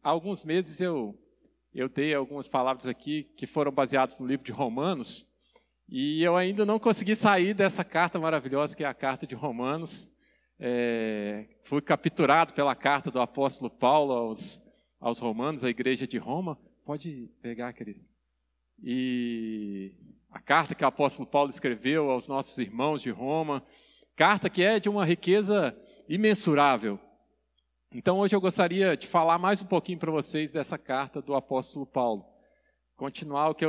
há alguns meses eu dei algumas palavras aqui que foram baseadas no livro de Romanos, e eu ainda não consegui sair dessa carta maravilhosa que é a carta de Romanos. Fui capturado pela carta do apóstolo Paulo aos Romanos, à igreja de Roma. Pode pegar, querido. E a carta que o apóstolo Paulo escreveu aos nossos irmãos de Roma, carta que é de uma riqueza imensurável. Então hoje eu gostaria de falar mais um pouquinho para vocês dessa carta do apóstolo Paulo. Continuar o que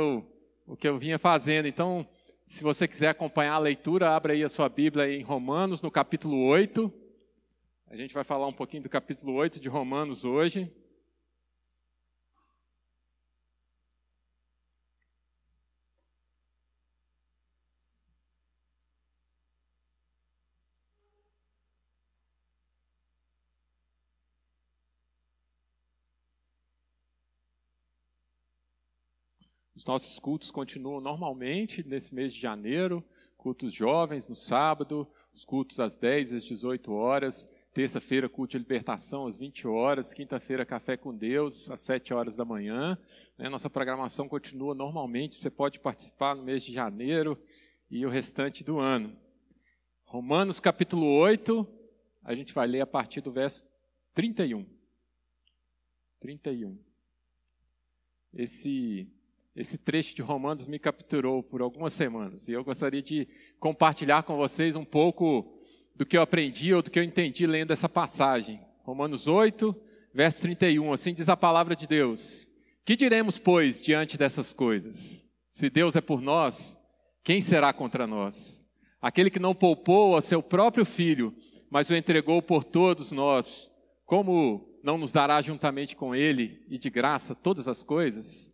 eu vinha fazendo. Então, se você quiser acompanhar a leitura, abra aí a sua Bíblia em Romanos, no capítulo 8. A gente vai falar um pouquinho do capítulo 8 de Romanos hoje. Os nossos cultos continuam normalmente nesse mês de janeiro, cultos jovens no sábado, os cultos às 10 às 18 horas, terça-feira culto de libertação às 20 horas, quinta-feira café com Deus às 7 horas da manhã. Nossa programação continua normalmente, você pode participar no mês de janeiro e o restante do ano. Romanos capítulo 8, a gente vai ler a partir do verso 31. Esse trecho de Romanos me capturou por algumas semanas e eu gostaria de compartilhar com vocês um pouco do que eu aprendi ou do que eu entendi lendo essa passagem. Romanos 8, verso 31, assim diz a palavra de Deus. Que diremos, pois, diante dessas coisas? Se Deus é por nós, quem será contra nós? Aquele que não poupou a seu próprio filho, mas o entregou por todos nós, como não nos dará juntamente com ele e de graça todas as coisas?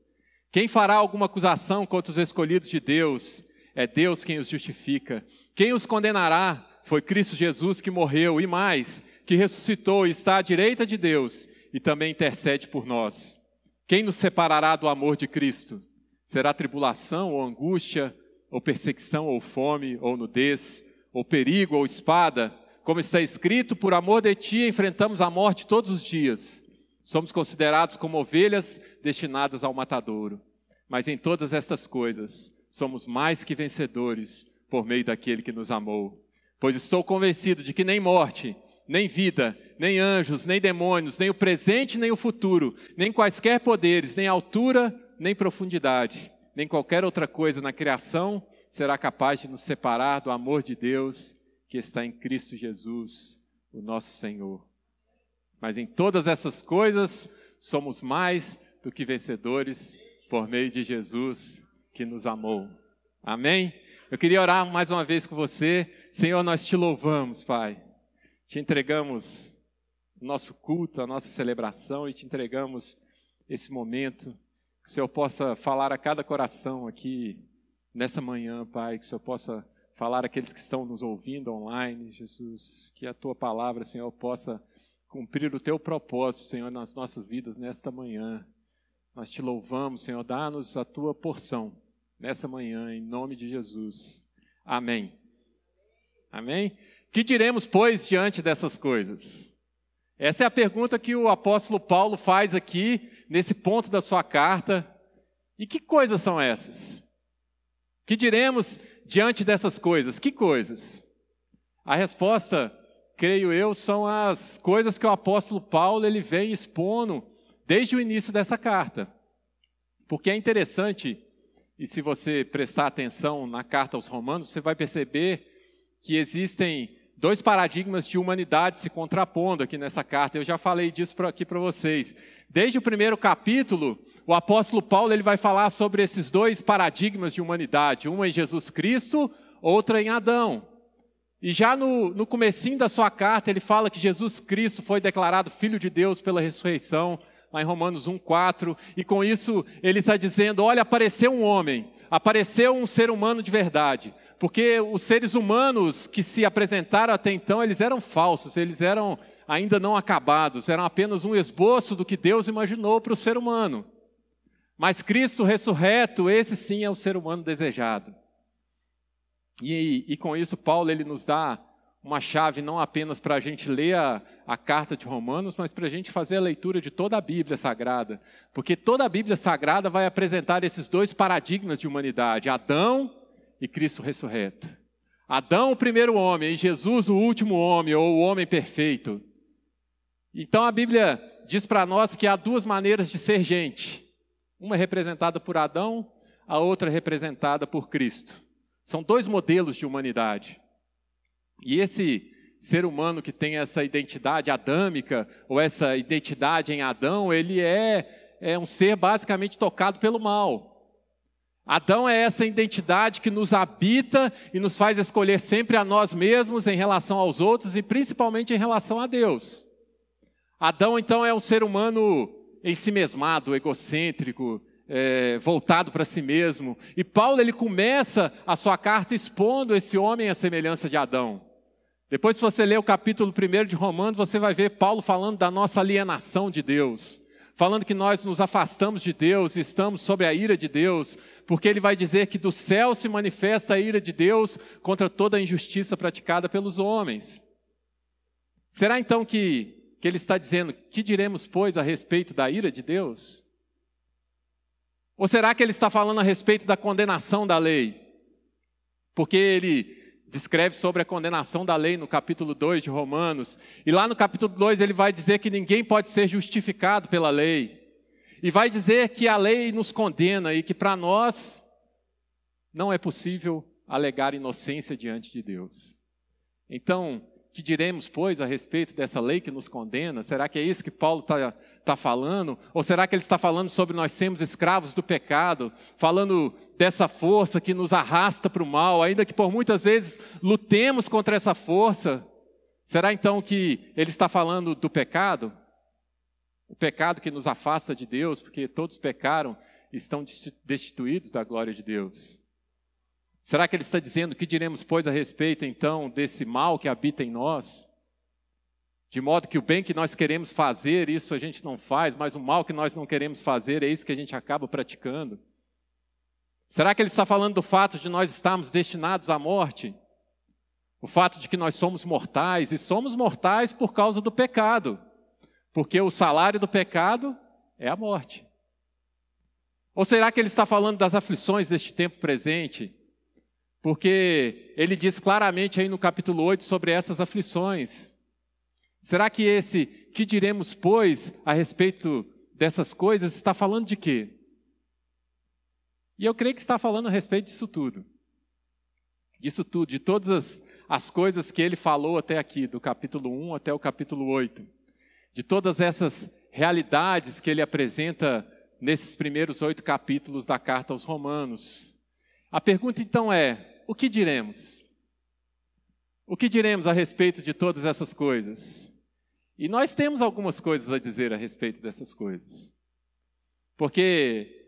Quem fará alguma acusação contra os escolhidos de Deus? É Deus quem os justifica. Quem os condenará? Foi Cristo Jesus que morreu e mais, que ressuscitou e está à direita de Deus e também intercede por nós. Quem nos separará do amor de Cristo? Será tribulação ou angústia, ou perseguição ou fome, ou nudez, ou perigo ou espada? Como está escrito, por amor de ti enfrentamos a morte todos os dias. Somos considerados como ovelhas destinadas ao matadouro. Mas em todas essas coisas, somos mais que vencedores por meio daquele que nos amou. Pois estou convencido de que nem morte, nem vida, nem anjos, nem demônios, nem o presente, nem o futuro, nem quaisquer poderes, nem altura, nem profundidade, nem qualquer outra coisa na criação será capaz de nos separar do amor de Deus que está em Cristo Jesus, o nosso Senhor. Mas em todas essas coisas, somos mais do que vencedores por meio de Jesus que nos amou. Amém? Eu queria orar mais uma vez com você. Senhor, nós te louvamos, Pai. Te entregamos o nosso culto, a nossa celebração e te entregamos esse momento. Que o Senhor possa falar a cada coração aqui nessa manhã, Pai. Que o Senhor possa falar àqueles que estão nos ouvindo online, Jesus. Que a Tua palavra, Senhor, possa cumprir o Teu propósito, Senhor, nas nossas vidas nesta manhã. Nós te louvamos, Senhor, dá-nos a Tua porção nessa manhã, em nome de Jesus. Amém. Amém? Que diremos, pois, diante dessas coisas? Essa é a pergunta que o apóstolo Paulo faz aqui, nesse ponto da sua carta. E que coisas são essas? Que diremos diante dessas coisas? Que coisas? A resposta, creio eu, são as coisas que o apóstolo Paulo ele vem expondo desde o início dessa carta. Porque é interessante, e se você prestar atenção na carta aos Romanos, você vai perceber que existem dois paradigmas de humanidade se contrapondo aqui nessa carta. Eu já falei disso aqui para vocês. Desde o primeiro capítulo, o apóstolo Paulo ele vai falar sobre esses dois paradigmas de humanidade. Uma em Jesus Cristo, outra em Adão. E já no comecinho da sua carta, ele fala que Jesus Cristo foi declarado Filho de Deus pela ressurreição, lá em Romanos 1:4, e com isso ele está dizendo, olha, apareceu um homem, apareceu um ser humano de verdade, porque os seres humanos que se apresentaram até então, eles eram falsos, eles eram ainda não acabados, eram apenas um esboço do que Deus imaginou para o ser humano. Mas Cristo ressurreto, esse sim é o ser humano desejado. E com isso Paulo ele nos dá uma chave não apenas para a gente ler a carta de Romanos, mas para a gente fazer a leitura de toda a Bíblia Sagrada. Porque toda a Bíblia Sagrada vai apresentar esses dois paradigmas de humanidade, Adão e Cristo ressurreto. Adão, o primeiro homem, e Jesus, o último homem, ou o homem perfeito. Então a Bíblia diz para nós que há duas maneiras de ser gente. Uma é representada por Adão, a outra é representada por Cristo. São dois modelos de humanidade. E esse ser humano que tem essa identidade adâmica, ou essa identidade em Adão, ele é um ser basicamente tocado pelo mal. Adão é essa identidade que nos habita e nos faz escolher sempre a nós mesmos em relação aos outros e principalmente em relação a Deus. Adão, então, é um ser humano ensimesmado, egocêntrico, voltado para si mesmo. E Paulo, ele começa a sua carta expondo esse homem à semelhança de Adão. Depois, se você ler o capítulo 1 de Romanos, você vai ver Paulo falando da nossa alienação de Deus. Falando que nós nos afastamos de Deus e estamos sob a ira de Deus. Porque ele vai dizer que do céu se manifesta a ira de Deus contra toda a injustiça praticada pelos homens. Será então que ele está dizendo, que diremos, pois, a respeito da ira de Deus? Ou será que ele está falando a respeito da condenação da lei? Porque ele descreve sobre a condenação da lei no capítulo 2 de Romanos. E lá no capítulo 2 ele vai dizer que ninguém pode ser justificado pela lei. E vai dizer que a lei nos condena e que para nós não é possível alegar inocência diante de Deus. Então, que diremos, pois, a respeito dessa lei que nos condena? Será que é isso que Paulo está falando? Ou será que ele está falando sobre nós sermos escravos do pecado? Falando dessa força que nos arrasta para o mal, ainda que por muitas vezes lutemos contra essa força? Será então que ele está falando do pecado? O pecado que nos afasta de Deus, porque todos pecaram e estão destituídos da glória de Deus. Será que ele está dizendo, que diremos, pois, a respeito, então, desse mal que habita em nós? De modo que o bem que nós queremos fazer, isso a gente não faz, mas o mal que nós não queremos fazer, é isso que a gente acaba praticando. Será que ele está falando do fato de nós estarmos destinados à morte? O fato de que nós somos mortais, e somos mortais por causa do pecado. Porque o salário do pecado é a morte. Ou será que ele está falando das aflições deste tempo presente? Porque ele diz claramente aí no capítulo 8 sobre essas aflições. Será que esse que diremos, pois, a respeito dessas coisas, está falando de quê? E eu creio que está falando a respeito disso tudo. Disso tudo, de todas as coisas que ele falou até aqui, do capítulo 1 até o capítulo 8. De todas essas realidades que ele apresenta nesses primeiros 8 capítulos da carta aos Romanos. A pergunta então é, o que diremos? O que diremos a respeito de todas essas coisas? E nós temos algumas coisas a dizer a respeito dessas coisas. Porque,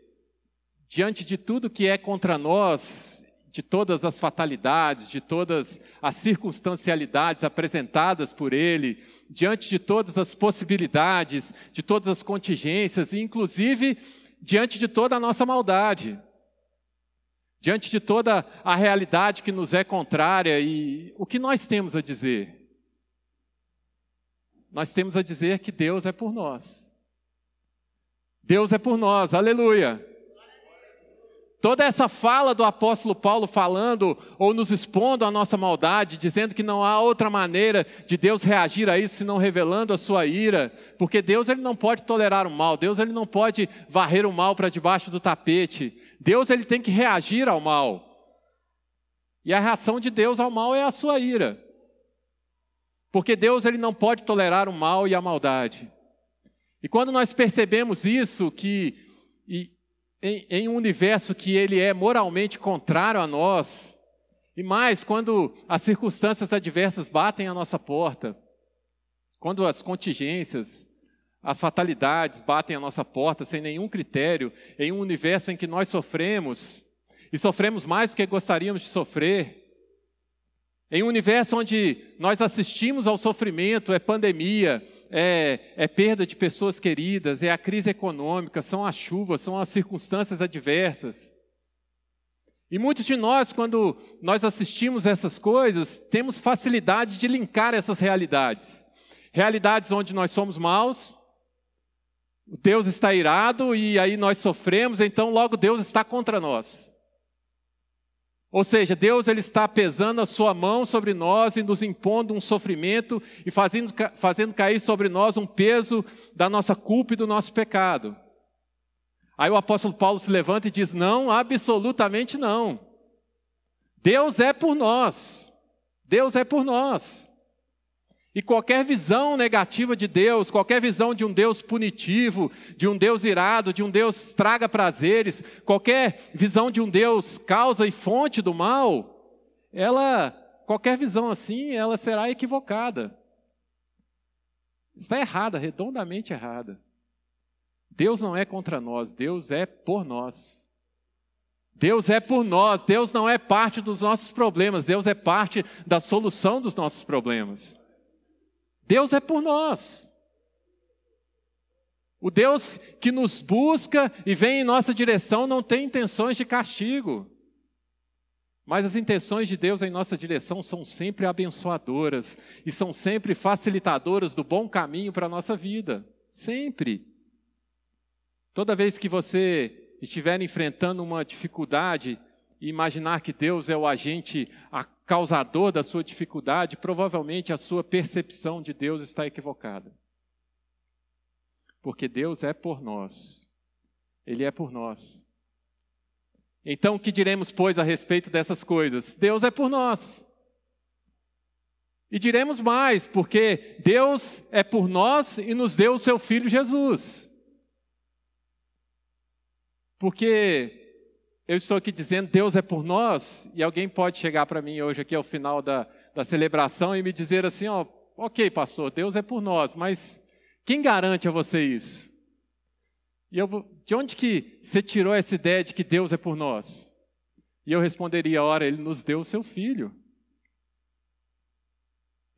diante de tudo que é contra nós, de todas as fatalidades, de todas as circunstancialidades apresentadas por ele, diante de todas as possibilidades, de todas as contingências, e inclusive diante de toda a nossa maldade, diante de toda a realidade que nos é contrária, e o que nós temos a dizer? Nós temos a dizer que Deus é por nós. Deus é por nós, aleluia! Toda essa fala do apóstolo Paulo falando ou nos expondo a nossa maldade, dizendo que não há outra maneira de Deus reagir a isso senão revelando a sua ira, porque Deus ele não pode tolerar o mal, Deus ele não pode varrer o mal para debaixo do tapete, Deus ele tem que reagir ao mal. E a reação de Deus ao mal é a sua ira, porque Deus ele não pode tolerar o mal e a maldade. E quando nós percebemos isso, que em um universo que ele é moralmente contrário a nós, e mais, quando as circunstâncias adversas batem à nossa porta, quando as contingências, as fatalidades batem à nossa porta sem nenhum critério, em um universo em que nós sofremos, e sofremos mais do que gostaríamos de sofrer, em um universo onde nós assistimos ao sofrimento, é pandemia, é perda de pessoas queridas, é a crise econômica, são as chuvas, são as circunstâncias adversas. E muitos de nós, quando nós assistimos essas coisas, temos facilidade de linkar essas realidades. Realidades onde nós somos maus, Deus está irado e aí nós sofremos, então logo Deus está contra nós. Ou seja, Deus ele está pesando a sua mão sobre nós e nos impondo um sofrimento e fazendo cair sobre nós um peso da nossa culpa e do nosso pecado. Aí o apóstolo Paulo se levanta e diz, não, absolutamente não. Deus é por nós. Deus é por nós. E qualquer visão negativa de Deus, qualquer visão de um Deus punitivo, de um Deus irado, de um Deus traga prazeres, qualquer visão de um Deus causa e fonte do mal, qualquer visão assim, ela será equivocada. Está errada, redondamente errada. Deus não é contra nós, Deus é por nós. Deus é por nós, Deus não é parte dos nossos problemas, Deus é parte da solução dos nossos problemas. Deus é por nós. O Deus que nos busca e vem em nossa direção não tem intenções de castigo. Mas as intenções de Deus em nossa direção são sempre abençoadoras e são sempre facilitadoras do bom caminho para a nossa vida. Sempre. Toda vez que você estiver enfrentando uma dificuldade e imaginar que Deus é o agente causador da sua dificuldade, provavelmente a sua percepção de Deus está equivocada. Porque Deus é por nós. Ele é por nós. Então, o que diremos, pois, a respeito dessas coisas? Deus é por nós. E diremos mais, porque Deus é por nós e nos deu o seu Filho Jesus. Porque eu estou aqui dizendo, Deus é por nós, e alguém pode chegar para mim hoje aqui ao final da celebração e me dizer assim, ok, pastor, Deus é por nós, mas quem garante a você isso? E de onde que você tirou essa ideia de que Deus é por nós? E eu responderia, ora, Ele nos deu o seu Filho.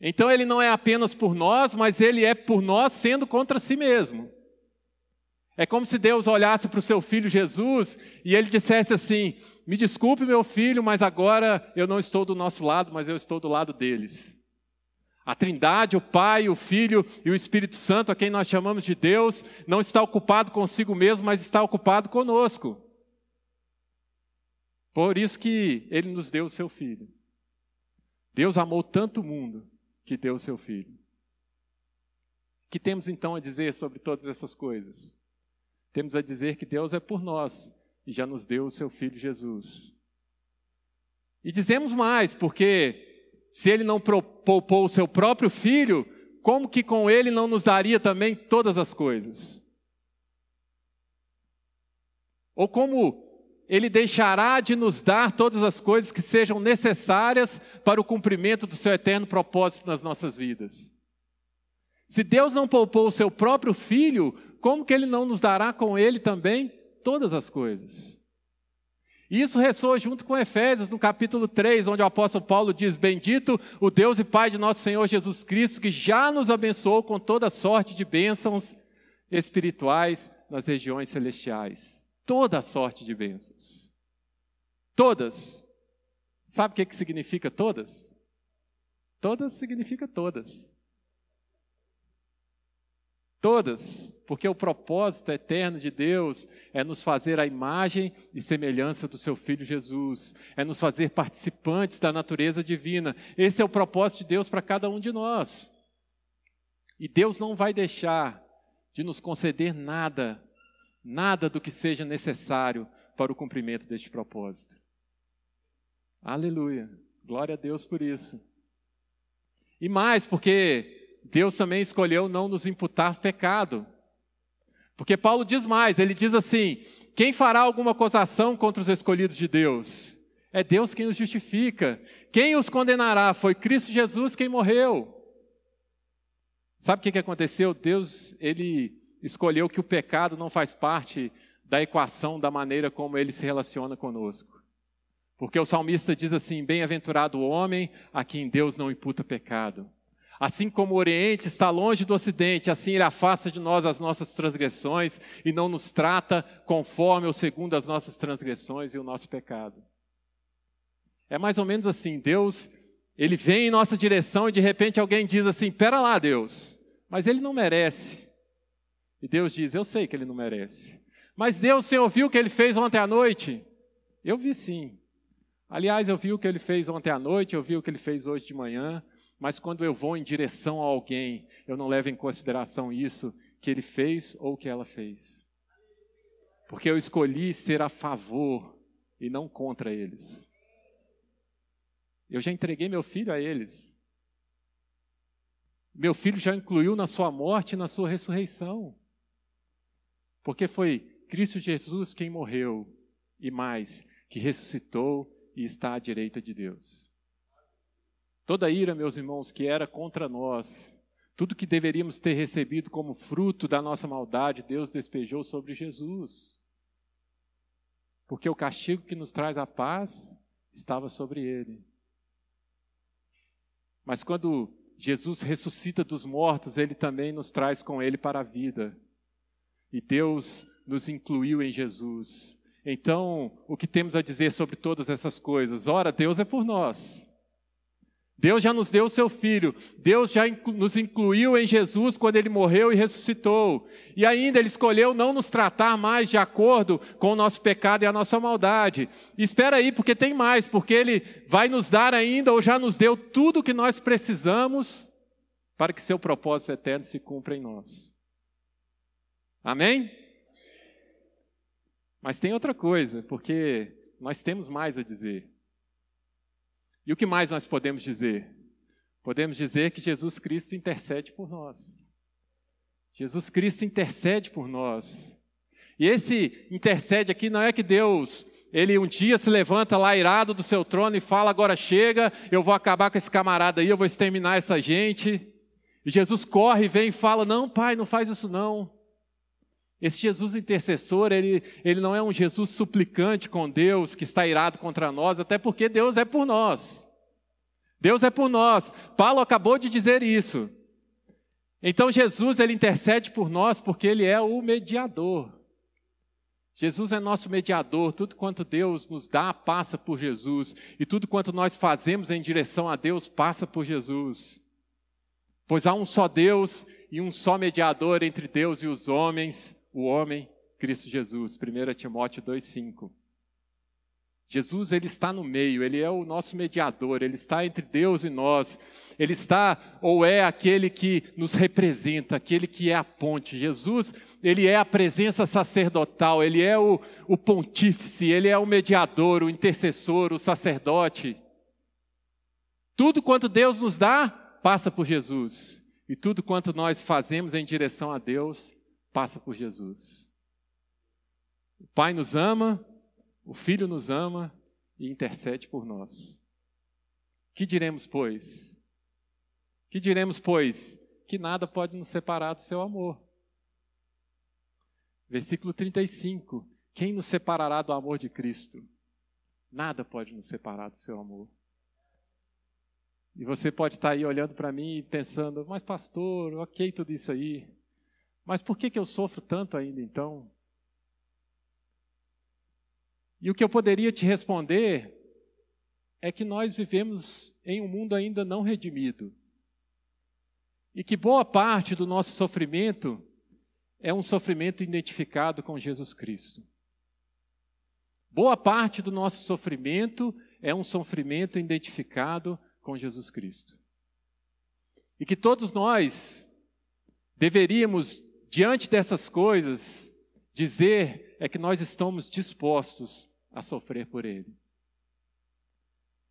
Então Ele não é apenas por nós, mas Ele é por nós sendo contra si mesmo. É como se Deus olhasse para o seu Filho Jesus e Ele dissesse assim, me desculpe meu filho, mas agora eu não estou do nosso lado, mas eu estou do lado deles. A Trindade, o Pai, o Filho e o Espírito Santo, a quem nós chamamos de Deus, não está ocupado consigo mesmo, mas está ocupado conosco. Por isso que Ele nos deu o seu Filho. Deus amou tanto o mundo que deu o seu Filho. O que temos então a dizer sobre todas essas coisas? Temos a dizer que Deus é por nós e já nos deu o seu Filho Jesus. E dizemos mais, porque se Ele não poupou o seu próprio Filho, como que com Ele não nos daria também todas as coisas? Ou como Ele deixará de nos dar todas as coisas que sejam necessárias para o cumprimento do seu eterno propósito nas nossas vidas? Se Deus não poupou o seu próprio Filho, como que Ele não nos dará com Ele também todas as coisas? E isso ressoa junto com Efésios, no capítulo 3, onde o apóstolo Paulo diz, bendito o Deus e Pai de nosso Senhor Jesus Cristo, que já nos abençoou com toda sorte de bênçãos espirituais nas regiões celestiais. Toda sorte de bênçãos. Todas. Sabe o que significa todas? Todas significa todas. Todas, porque o propósito eterno de Deus é nos fazer a imagem e semelhança do seu Filho Jesus, é nos fazer participantes da natureza divina. Esse é o propósito de Deus para cada um de nós. E Deus não vai deixar de nos conceder nada do que seja necessário para o cumprimento deste propósito. Aleluia, glória a Deus por isso. E mais, porque Deus também escolheu não nos imputar pecado. Porque Paulo diz mais, ele diz assim, quem fará alguma acusação contra os escolhidos de Deus? É Deus quem os justifica. Quem os condenará? Foi Cristo Jesus quem morreu. Sabe o que aconteceu? Deus, Ele escolheu que o pecado não faz parte da equação da maneira como Ele se relaciona conosco. Porque o salmista diz assim, bem-aventurado o homem a quem Deus não imputa pecado. Assim como o Oriente está longe do Ocidente, assim Ele afasta de nós as nossas transgressões e não nos trata conforme ou segundo as nossas transgressões e o nosso pecado. É mais ou menos assim, Deus, Ele vem em nossa direção e de repente alguém diz assim, pera lá Deus, mas Ele não merece. E Deus diz, eu sei que Ele não merece. Mas Deus, o Senhor viu o que Ele fez ontem à noite? Eu vi sim. Aliás, eu vi o que Ele fez ontem à noite, eu vi o que Ele fez hoje de manhã, mas quando eu vou em direção a alguém, eu não levo em consideração isso que Ele fez ou que ela fez. Porque eu escolhi ser a favor e não contra eles. Eu já entreguei meu filho a eles. Meu filho já incluiu na sua morte e na sua ressurreição. Porque foi Cristo Jesus quem morreu, e mais, que ressuscitou e está à direita de Deus. Toda ira, meus irmãos, que era contra nós, tudo que deveríamos ter recebido como fruto da nossa maldade, Deus despejou sobre Jesus. Porque o castigo que nos traz a paz estava sobre Ele. Mas quando Jesus ressuscita dos mortos, Ele também nos traz com Ele para a vida. E Deus nos incluiu em Jesus. Então, o que temos a dizer sobre todas essas coisas? Ora, Deus é por nós. Deus já nos deu o seu Filho. Deus já nos incluiu em Jesus quando Ele morreu e ressuscitou. E ainda Ele escolheu não nos tratar mais de acordo com o nosso pecado e a nossa maldade. E espera aí, porque tem mais. Porque Ele vai nos dar ainda, ou já nos deu, tudo o que nós precisamos para que seu propósito eterno se cumpra em nós. Amém? Mas tem outra coisa, porque nós temos mais a dizer. E o que mais nós podemos dizer? Podemos dizer que Jesus Cristo intercede por nós. Jesus Cristo intercede por nós. E esse intercede aqui não é que Deus, Ele um dia se levanta lá irado do seu trono e fala, agora chega, eu vou acabar com esse camarada aí, eu vou exterminar essa gente. E Jesus corre e vem e fala, não pai, não faz isso não. Esse Jesus intercessor, ele não é um Jesus suplicante com Deus, que está irado contra nós, até porque Deus é por nós. Deus é por nós. Paulo acabou de dizer isso. Então Jesus, Ele intercede por nós porque Ele é o mediador. Jesus é nosso mediador. Tudo quanto Deus nos dá, passa por Jesus. E tudo quanto nós fazemos em direção a Deus, passa por Jesus. Pois há um só Deus e um só mediador entre Deus e os homens, o homem, Cristo Jesus, 1 Timóteo 2,5. Jesus, Ele está no meio, Ele é o nosso mediador, Ele está entre Deus e nós. Ele está, ou é aquele que nos representa, aquele que é a ponte. Jesus, Ele é a presença sacerdotal, Ele é o pontífice, Ele é o mediador, o intercessor, o sacerdote. Tudo quanto Deus nos dá, passa por Jesus. E tudo quanto nós fazemos em direção a Deus, passa por Jesus. O Pai nos ama, o Filho nos ama e intercede por nós. Que diremos, pois? Que diremos, pois? Que nada pode nos separar do seu amor. Versículo 35. Quem nos separará do amor de Cristo? Nada pode nos separar do seu amor. E você pode estar aí olhando para mim e pensando, mas pastor, ok tudo isso aí, mas por que eu sofro tanto ainda então? E o que eu poderia te responder é que nós vivemos em um mundo ainda não redimido. E que boa parte do nosso sofrimento é um sofrimento identificado com Jesus Cristo. Boa parte do nosso sofrimento é um sofrimento identificado com Jesus Cristo. E que todos nós deveríamos, diante dessas coisas, dizer é que nós estamos dispostos a sofrer por Ele.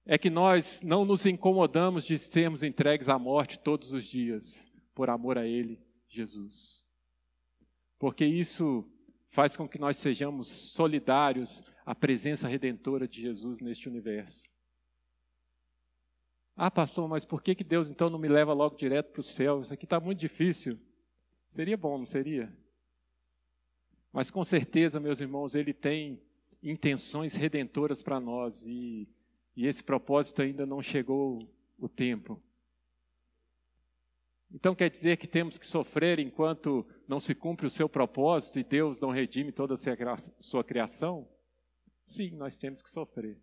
É que nós não nos incomodamos de sermos entregues à morte todos os dias, por amor a Ele, Jesus. Porque isso faz com que nós sejamos solidários à presença redentora de Jesus neste universo. Ah, pastor, mas por que Deus então não me leva logo direto para o céu? Isso aqui está muito difícil. Seria bom, não seria? Mas com certeza, meus irmãos, Ele tem intenções redentoras para nós e esse propósito ainda não chegou o tempo. Então quer dizer que temos que sofrer enquanto não se cumpre o seu propósito e Deus não redime toda a sua criação? Sim, nós temos que sofrer.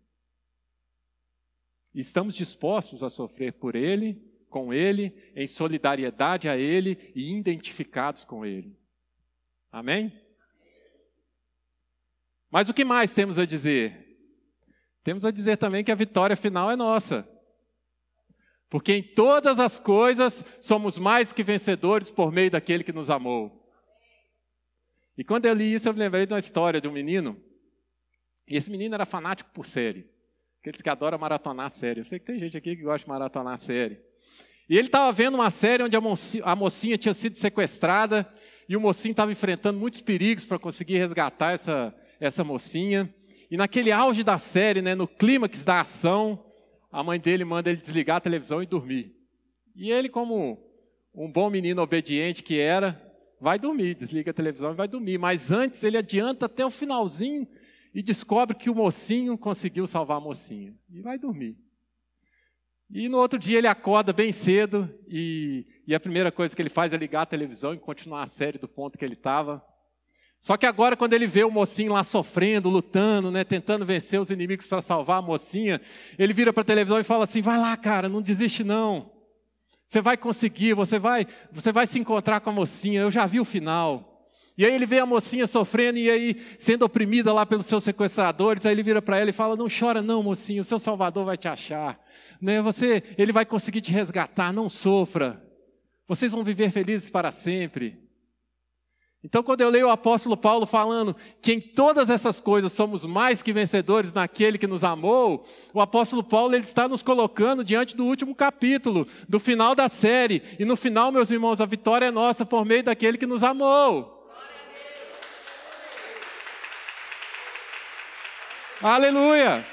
E estamos dispostos a sofrer por Ele, com Ele, em solidariedade a Ele e identificados com Ele. Amém? Mas o que mais temos a dizer? Temos a dizer também que a vitória final é nossa. Porque em todas as coisas somos mais que vencedores por meio daquele que nos amou. E quando eu li isso, eu me lembrei de uma história de um menino. E esse menino era fanático por série. Aqueles que adoram maratonar série. Eu sei que tem gente aqui que gosta de maratonar série. E ele estava vendo uma série onde a mocinha tinha sido sequestrada e o mocinho estava enfrentando muitos perigos para conseguir resgatar essa mocinha. E naquele auge da série, né, no clímax da ação, a mãe dele manda ele desligar a televisão e dormir. E ele, como um bom menino obediente que era, vai dormir, desliga a televisão e vai dormir. Mas antes ele adianta até o finalzinho e descobre que o mocinho conseguiu salvar a mocinha. E vai dormir. E no outro dia ele acorda bem cedo e a primeira coisa que ele faz é ligar a televisão e continuar a série do ponto que ele estava. Só que agora, quando ele vê o mocinho lá sofrendo, lutando, né, tentando vencer os inimigos para salvar a mocinha, ele vira para a televisão e fala assim: vai lá, cara, não desiste não. Você vai conseguir, você vai se encontrar com a mocinha, eu já vi o final. E aí ele vê a mocinha sofrendo e aí sendo oprimida lá pelos seus sequestradores, aí ele vira para ela e fala: não chora não, mocinha, o seu Salvador vai te achar. Né, ele vai conseguir te resgatar, não sofra. Vocês vão viver felizes para sempre. Então, quando eu leio o apóstolo Paulo falando que em todas essas coisas somos mais que vencedores naquele que nos amou, o apóstolo Paulo ele está nos colocando diante do último capítulo, do final da série. E no final, meus irmãos, a vitória é nossa por meio daquele que nos amou. Aleluia!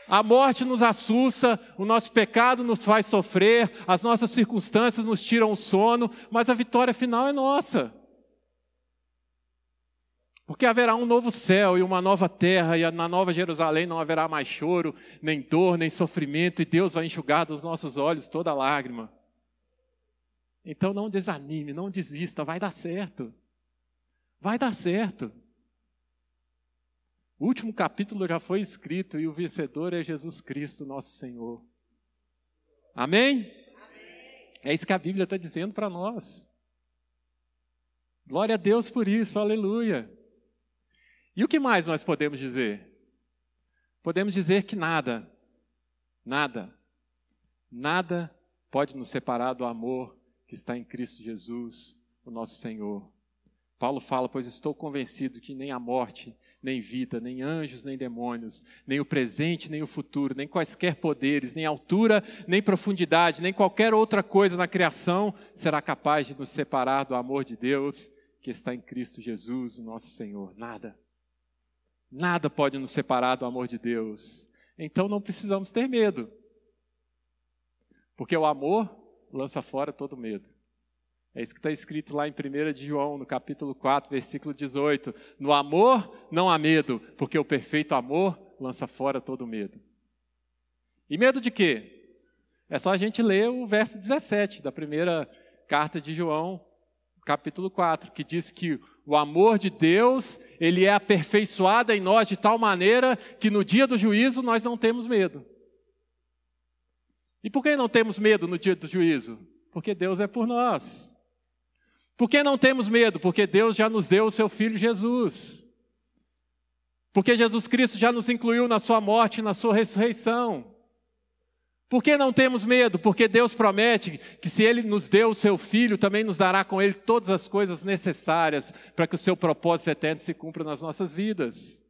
A morte nos assusta, o nosso pecado nos faz sofrer, as nossas circunstâncias nos tiram o sono, mas a vitória final é nossa. Porque haverá um novo céu e uma nova terra, e na Nova Jerusalém não haverá mais choro, nem dor, nem sofrimento, e Deus vai enxugar dos nossos olhos toda lágrima. Então não desanime, não desista, vai dar certo. Vai dar certo. O último capítulo já foi escrito e o vencedor é Jesus Cristo, nosso Senhor. Amém? Amém. É isso que a Bíblia está dizendo para nós. Glória a Deus por isso, aleluia. E o que mais nós podemos dizer? Podemos dizer que nada pode nos separar do amor que está em Cristo Jesus, o nosso Senhor. Paulo fala: pois estou convencido que nem a morte, nem vida, nem anjos, nem demônios, nem o presente, nem o futuro, nem quaisquer poderes, nem altura, nem profundidade, nem qualquer outra coisa na criação será capaz de nos separar do amor de Deus que está em Cristo Jesus, o nosso Senhor. Nada pode nos separar do amor de Deus. Então não precisamos ter medo, porque o amor lança fora todo medo. É isso que está escrito lá em 1 de João, no capítulo 4, versículo 18. No amor não há medo, porque o perfeito amor lança fora todo medo. E medo de quê? É só a gente ler o verso 17 da primeira carta de João, capítulo 4, que diz que o amor de Deus, ele é aperfeiçoado em nós de tal maneira que no dia do juízo nós não temos medo. E por que não temos medo no dia do juízo? Porque Deus é por nós. Por que não temos medo? Porque Deus já nos deu o seu Filho Jesus. Porque Jesus Cristo já nos incluiu na sua morte e na sua ressurreição. Por que não temos medo? Porque Deus promete que se Ele nos deu o seu Filho, também nos dará com Ele todas as coisas necessárias para que o seu propósito eterno se cumpra nas nossas vidas.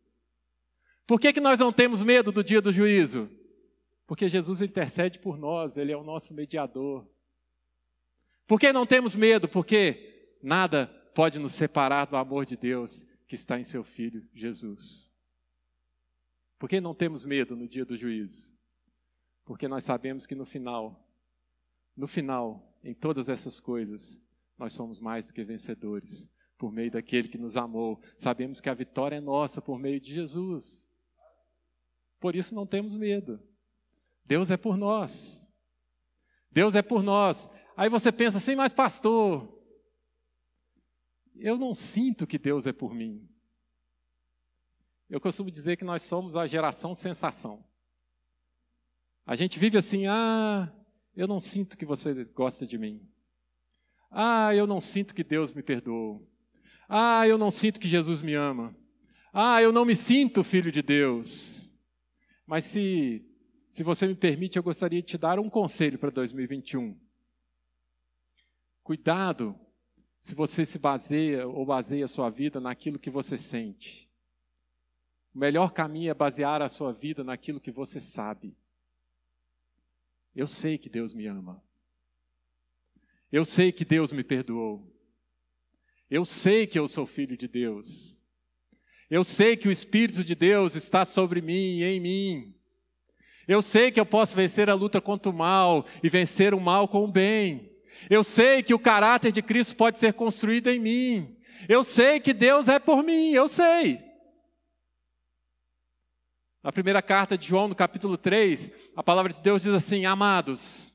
Por que nós não temos medo do dia do juízo? Porque Jesus intercede por nós, Ele é o nosso mediador. Por que não temos medo? Porque nada pode nos separar do amor de Deus que está em seu Filho Jesus. Por que não temos medo no dia do juízo? Porque nós sabemos que no final, em todas essas coisas, nós somos mais do que vencedores, por meio daquele que nos amou. Sabemos que a vitória é nossa por meio de Jesus. Por isso não temos medo. Deus é por nós. Deus é por nós. Aí você pensa assim: mas pastor, eu não sinto que Deus é por mim. Eu costumo dizer que nós somos a geração sensação. A gente vive assim, eu não sinto que você gosta de mim. Eu não sinto que Deus me perdoou. Eu não sinto que Jesus me ama. Eu não me sinto filho de Deus. Mas se você me permite, eu gostaria de te dar um conselho para 2021. Cuidado se você se baseia a sua vida naquilo que você sente. O melhor caminho é basear a sua vida naquilo que você sabe. Eu sei que Deus me ama. Eu sei que Deus me perdoou. Eu sei que eu sou filho de Deus. Eu sei que o Espírito de Deus está sobre mim e em mim. Eu sei que eu posso vencer a luta contra o mal e vencer o mal com o bem. Eu sei que o caráter de Cristo pode ser construído em mim. Eu sei que Deus é por mim, eu sei. Na primeira carta de João, no capítulo 3, a palavra de Deus diz assim: amados,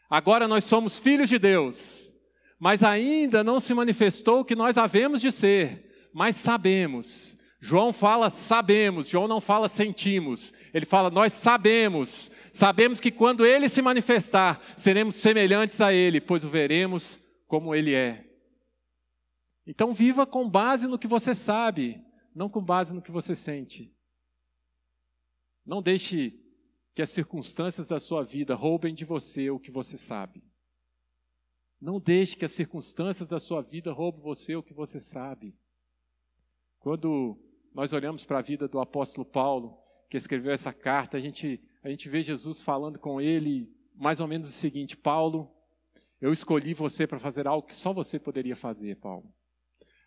agora nós somos filhos de Deus, mas ainda não se manifestou o que nós havemos de ser, mas sabemos. João fala sabemos, João não fala sentimos, ele fala nós sabemos que quando ele se manifestar, seremos semelhantes a ele, pois o veremos como ele é. Então viva com base no que você sabe, não com base no que você sente. Não deixe que as circunstâncias da sua vida roubem de você o que você sabe. Não deixe que as circunstâncias da sua vida roubem você o que você sabe. Quando nós olhamos para a vida do apóstolo Paulo, que escreveu essa carta, a gente vê Jesus falando com ele mais ou menos o seguinte: Paulo, eu escolhi você para fazer algo que só você poderia fazer, Paulo.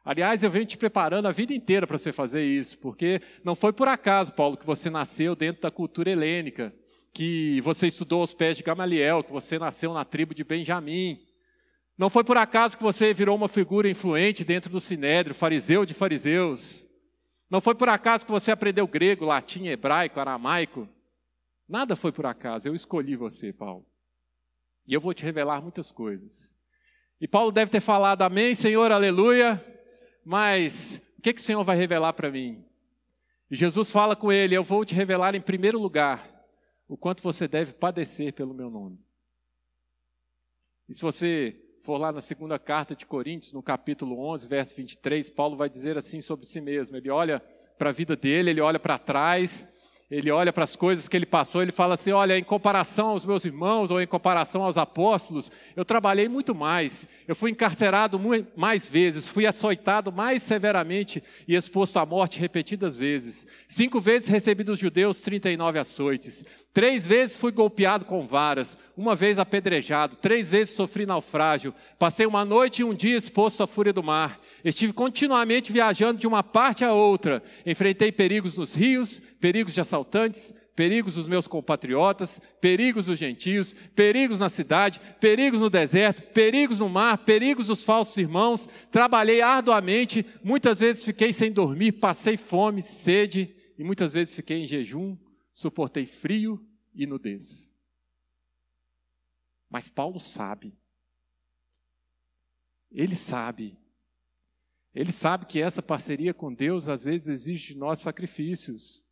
Aliás, eu venho te preparando a vida inteira para você fazer isso, porque não foi por acaso, Paulo, que você nasceu dentro da cultura helênica, que você estudou aos pés de Gamaliel, que você nasceu na tribo de Benjamim. Não foi por acaso que você virou uma figura influente dentro do Sinédrio, fariseu de fariseus. Não foi por acaso que você aprendeu grego, latim, hebraico, aramaico. Nada foi por acaso, eu escolhi você, Paulo. E eu vou te revelar muitas coisas. E Paulo deve ter falado, amém, Senhor, aleluia. Mas o que o Senhor vai revelar para mim? E Jesus fala com ele: eu vou te revelar em primeiro lugar o quanto você deve padecer pelo meu nome. E se você for lá na segunda carta de Coríntios, no capítulo 11, verso 23, Paulo vai dizer assim sobre si mesmo. Ele olha para a vida dele, ele olha para trás, ele olha para as coisas que ele passou, ele fala assim: olha, em comparação aos meus irmãos ou em comparação aos apóstolos, eu trabalhei muito mais, eu fui encarcerado mais vezes, fui açoitado mais severamente e exposto à morte repetidas vezes. 5 vezes recebi dos judeus 39 açoites, 3 vezes fui golpeado com varas, 1 vez apedrejado, 3 vezes sofri naufrágio, passei 1 noite e 1 dia exposto à fúria do mar, estive continuamente viajando de uma parte a outra, enfrentei perigos nos rios, perigos de assaltantes, perigos dos meus compatriotas, perigos dos gentios, perigos na cidade, perigos no deserto, perigos no mar, perigos dos falsos irmãos, trabalhei arduamente, muitas vezes fiquei sem dormir, passei fome, sede, e muitas vezes fiquei em jejum, suportei frio e nudez. Mas Paulo sabe. Ele sabe que essa parceria com Deus às vezes exige de nós sacrifícios.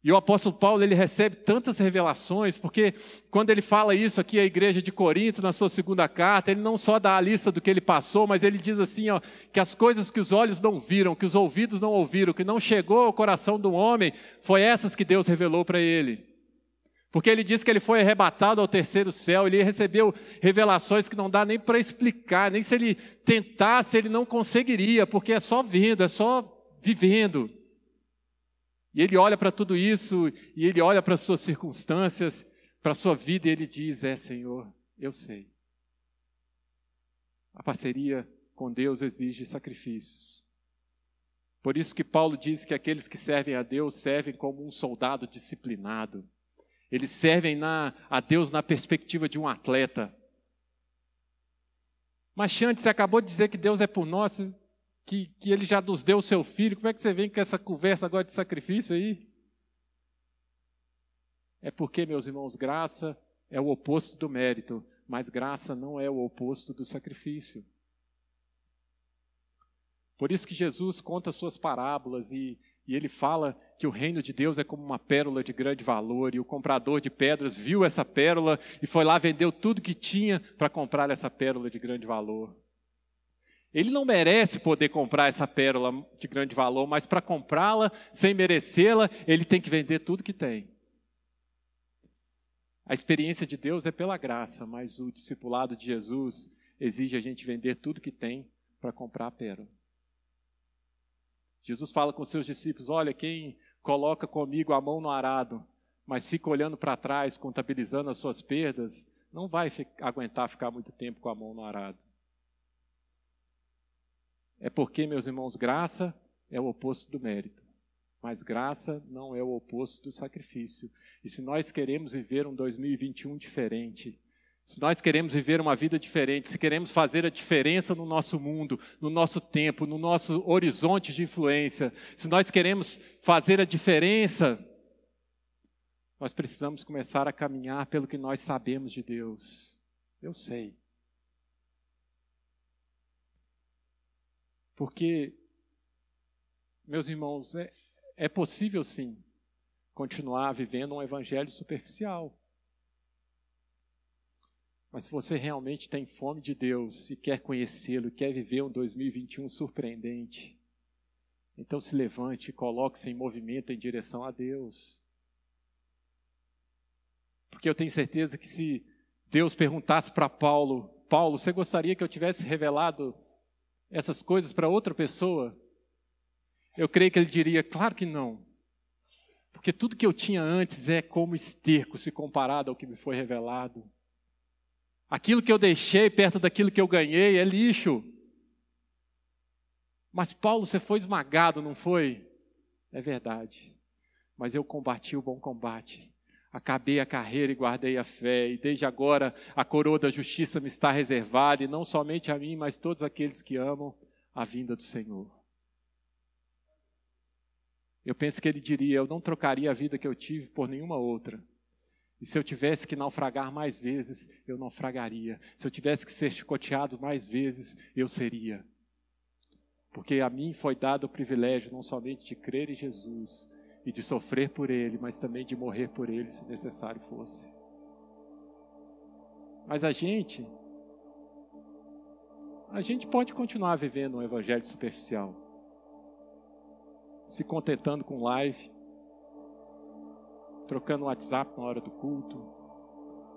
E o apóstolo Paulo, ele recebe tantas revelações, porque quando ele fala isso aqui à igreja de Corinto, na sua segunda carta, ele não só dá a lista do que ele passou, mas ele diz assim, que as coisas que os olhos não viram, que os ouvidos não ouviram, que não chegou ao coração do homem, foi essas que Deus revelou para ele. Porque ele diz que ele foi arrebatado ao terceiro céu, ele recebeu revelações que não dá nem para explicar, nem se ele tentasse, ele não conseguiria, porque é só vendo, é só vivendo. E ele olha para tudo isso, e ele olha para as suas circunstâncias, para a sua vida, e ele diz, Senhor, eu sei. A parceria com Deus exige sacrifícios. Por isso que Paulo diz que aqueles que servem a Deus servem como um soldado disciplinado. Eles servem a Deus na perspectiva de um atleta. Mas Xande, você acabou de dizer que Deus é por nós, que Ele já nos deu o seu filho. Como é que você vem com essa conversa agora de sacrifício aí? É porque, meus irmãos, graça é o oposto do mérito, mas graça não é o oposto do sacrifício. Por isso que Jesus conta suas parábolas e E ele fala que o reino de Deus é como uma pérola de grande valor, e o comprador de pedras viu essa pérola e foi lá, vendeu tudo que tinha para comprar essa pérola de grande valor. Ele não merece poder comprar essa pérola de grande valor, mas para comprá-la, sem merecê-la, ele tem que vender tudo que tem. A experiência de Deus é pela graça, mas o discipulado de Jesus exige a gente vender tudo que tem para comprar a pérola. Jesus fala com seus discípulos: olha, quem coloca comigo a mão no arado, mas fica olhando para trás, contabilizando as suas perdas, não vai aguentar ficar muito tempo com a mão no arado. É porque, meus irmãos, graça é o oposto do mérito, mas graça não é o oposto do sacrifício. E se nós queremos viver um 2021 diferente, se nós queremos viver uma vida diferente, se queremos fazer a diferença no nosso mundo, no nosso tempo, no nosso horizonte de influência, se nós queremos fazer a diferença, nós precisamos começar a caminhar pelo que nós sabemos de Deus. Eu sei. Porque, meus irmãos, é possível sim continuar vivendo um evangelho superficial. Mas se você realmente tem fome de Deus e quer conhecê-lo, quer viver um 2021 surpreendente, então se levante e coloque-se em movimento em direção a Deus. Porque eu tenho certeza que se Deus perguntasse para Paulo: Paulo, você gostaria que eu tivesse revelado essas coisas para outra pessoa? Eu creio que ele diria: claro que não. Porque tudo que eu tinha antes é como esterco se comparado ao que me foi revelado. Aquilo que eu deixei perto daquilo que eu ganhei é lixo. Mas Paulo, você foi esmagado, não foi? É verdade. Mas eu combati o bom combate. Acabei a carreira e guardei a fé. E desde agora a coroa da justiça me está reservada. E não somente a mim, mas todos aqueles que amam a vinda do Senhor. Eu penso que ele diria: eu não trocaria a vida que eu tive por nenhuma outra. E se eu tivesse que naufragar mais vezes, eu naufragaria. Se eu tivesse que ser chicoteado mais vezes, eu seria. Porque a mim foi dado o privilégio não somente de crer em Jesus e de sofrer por Ele, mas também de morrer por Ele, se necessário fosse. Mas a gente pode continuar vivendo um evangelho superficial, se contentando com live, trocando WhatsApp na hora do culto,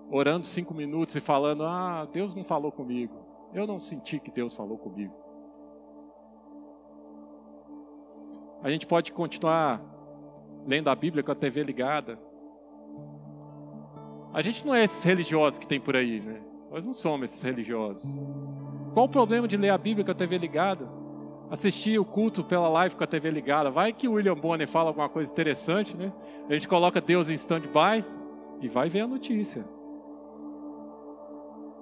orando 5 minutos e falando: Deus não falou comigo, eu não senti que Deus falou comigo. A gente pode continuar lendo a Bíblia com a TV ligada. A gente não é esses religiosos que tem por aí, né? Nós não somos esses religiosos. Qual o problema de ler a Bíblia com a TV ligada? Assistir o culto pela live com a TV ligada. Vai que o William Bonner fala alguma coisa interessante, né? A gente coloca Deus em stand-by e vai ver a notícia.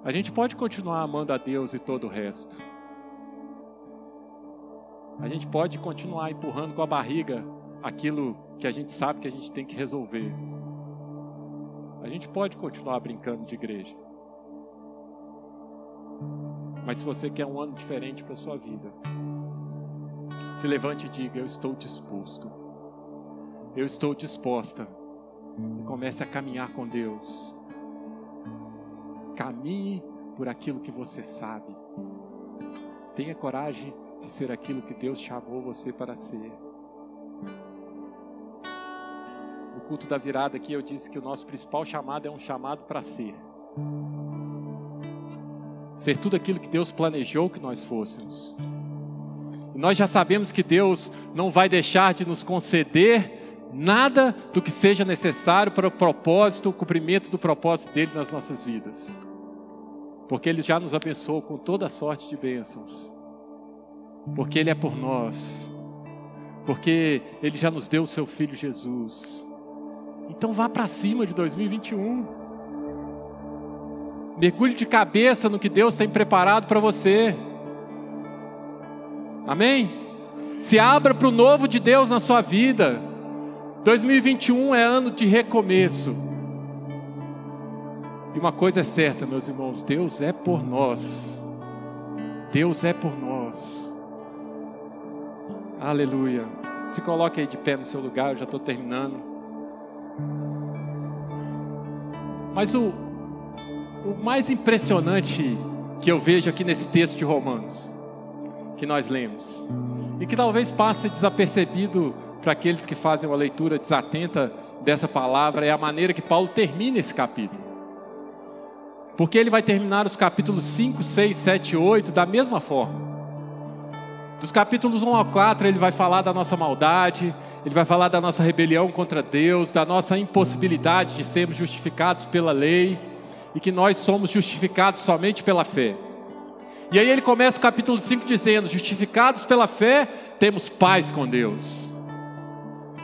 A gente pode continuar amando a Deus e todo o resto. A gente pode continuar empurrando com a barriga aquilo que a gente sabe que a gente tem que resolver. A gente pode continuar brincando de igreja. Mas se você quer um ano diferente para a sua vida, se levante e diga: eu estou disposto, eu estou disposta. E comece a caminhar com Deus. Caminhe por aquilo que você sabe. Tenha coragem de ser aquilo que Deus chamou você para ser. No culto da virada aqui eu disse que o nosso principal chamado é um chamado para ser. Ser tudo aquilo que Deus planejou que nós fôssemos. E nós já sabemos que Deus não vai deixar de nos conceder nada do que seja necessário para o propósito, o cumprimento do propósito dele nas nossas vidas. Porque Ele já nos abençoou com toda a sorte de bênçãos. Porque Ele é por nós. Porque Ele já nos deu o Seu Filho Jesus. Então vá para cima de 2021. Mergulhe de cabeça no que Deus tem preparado para você. Amém? Se abra para o novo de Deus na sua vida. 2021 é ano de recomeço. E uma coisa é certa, meus irmãos: Deus é por nós. Deus é por nós. Aleluia. Se coloque aí de pé no seu lugar, eu já estou terminando. Mas o mais impressionante que eu vejo aqui nesse texto de Romanos, que nós lemos, e que talvez passe desapercebido para aqueles que fazem uma leitura desatenta dessa palavra, é a maneira que Paulo termina esse capítulo. Porque ele vai terminar os capítulos 5, 6, 7 e 8 da mesma forma. Dos capítulos 1 ao 4 ele vai falar da nossa maldade, ele vai falar da nossa rebelião contra Deus, da nossa impossibilidade de sermos justificados pela lei, e que nós somos justificados somente pela fé. E aí ele começa o capítulo 5 dizendo: justificados pela fé, temos paz com Deus.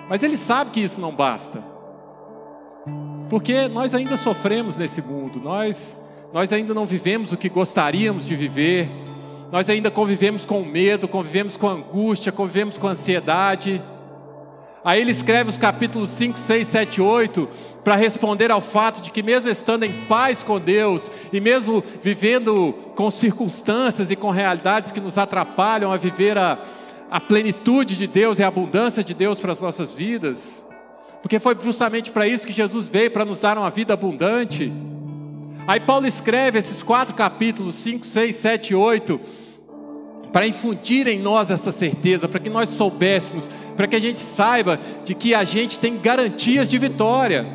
Mas ele sabe que isso não basta, porque nós ainda sofremos nesse mundo, nós ainda não vivemos o que gostaríamos de viver, nós ainda convivemos com medo, convivemos com angústia, convivemos com ansiedade. Aí ele escreve os capítulos 5, 6, 7 e 8 para responder ao fato de que mesmo estando em paz com Deus, e mesmo vivendo com circunstâncias e com realidades que nos atrapalham a viver a plenitude de Deus e a abundância de Deus para as nossas vidas, porque foi justamente para isso que Jesus veio, para nos dar uma vida abundante. Aí Paulo escreve esses 4 capítulos, 5, 6, 7 e 8, para infundir em nós essa certeza, para que nós soubéssemos, para que a gente saiba de que a gente tem garantias de vitória,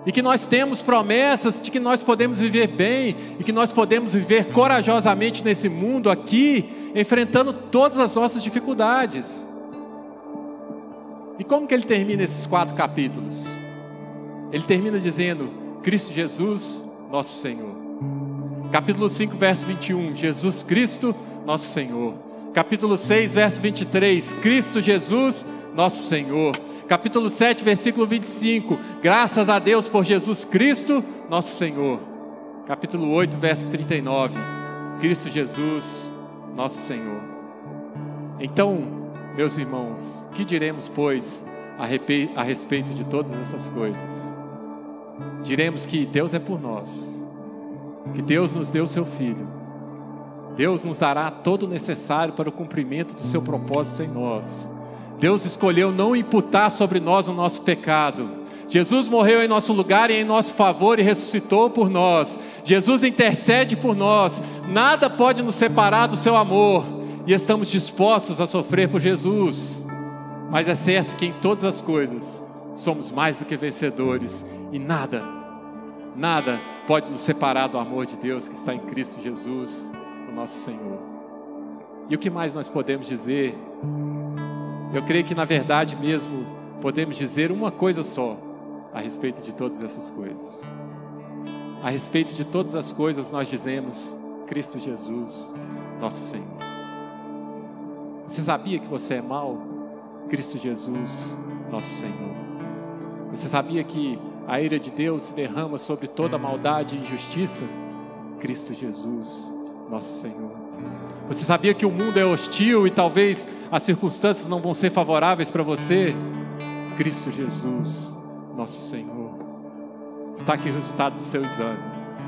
e que nós temos promessas de que nós podemos viver bem, e que nós podemos viver corajosamente nesse mundo aqui, enfrentando todas as nossas dificuldades. E como que ele termina esses 4 capítulos? Ele termina dizendo: Cristo Jesus, nosso Senhor. Capítulo 5, verso 21, Jesus Cristo, nosso Senhor. Capítulo 6, verso 23, Cristo Jesus, nosso Senhor. Capítulo 7, versículo 25, graças a Deus por Jesus Cristo, nosso Senhor. Capítulo 8, verso 39, Cristo Jesus, nosso Senhor. Então, meus irmãos, que diremos, pois, a respeito de todas essas coisas? Diremos que Deus é por nós, que Deus nos deu o seu Filho, Deus nos dará todo o necessário para o cumprimento do seu propósito em nós. Deus escolheu não imputar sobre nós o nosso pecado. Jesus morreu em nosso lugar e em nosso favor e ressuscitou por nós. Jesus intercede por nós. Nada pode nos separar do seu amor, e estamos dispostos a sofrer por Jesus. Mas é certo que em todas as coisas somos mais do que vencedores, e nada pode nos separar do amor de Deus que está em Cristo Jesus, o nosso Senhor. E o que mais nós podemos dizer? Eu creio que na verdade mesmo podemos dizer uma coisa só a respeito de todas essas coisas. A respeito de todas as coisas nós dizemos: Cristo Jesus, nosso Senhor. Você sabia que você é mau? Cristo Jesus, nosso Senhor. Você sabia que a ira de Deus se derrama sobre toda maldade e injustiça? Cristo Jesus, nosso Senhor. Você sabia que o mundo é hostil e talvez as circunstâncias não vão ser favoráveis para você? Cristo Jesus, nosso Senhor. Está aqui o resultado do seu exame,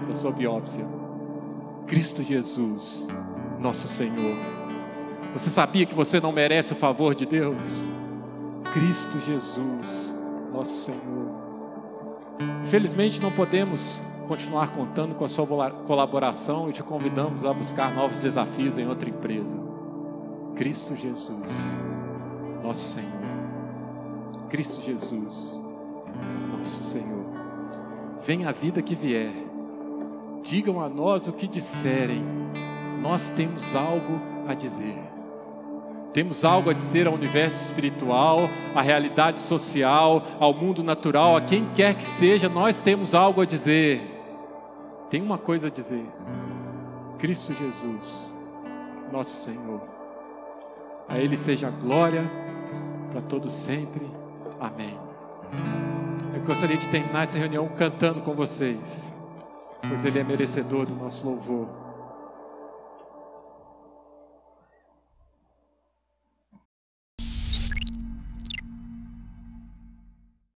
da sua biópsia. Cristo Jesus, nosso Senhor. Você sabia que você não merece o favor de Deus? Cristo Jesus, nosso Senhor. Infelizmente não podemos continuar contando com a sua colaboração e te convidamos a buscar novos desafios em outra empresa. Cristo Jesus, nosso Senhor. Cristo Jesus, nosso Senhor. Venha a vida que vier, digam a nós o que disserem, nós temos algo a dizer. Temos algo a dizer ao universo espiritual, à realidade social, ao mundo natural, a quem quer que seja, nós temos algo a dizer. Tem uma coisa a dizer: Cristo Jesus, nosso Senhor. A Ele seja a glória para todos sempre. Amém. Eu gostaria de terminar essa reunião cantando com vocês, pois Ele é merecedor do nosso louvor.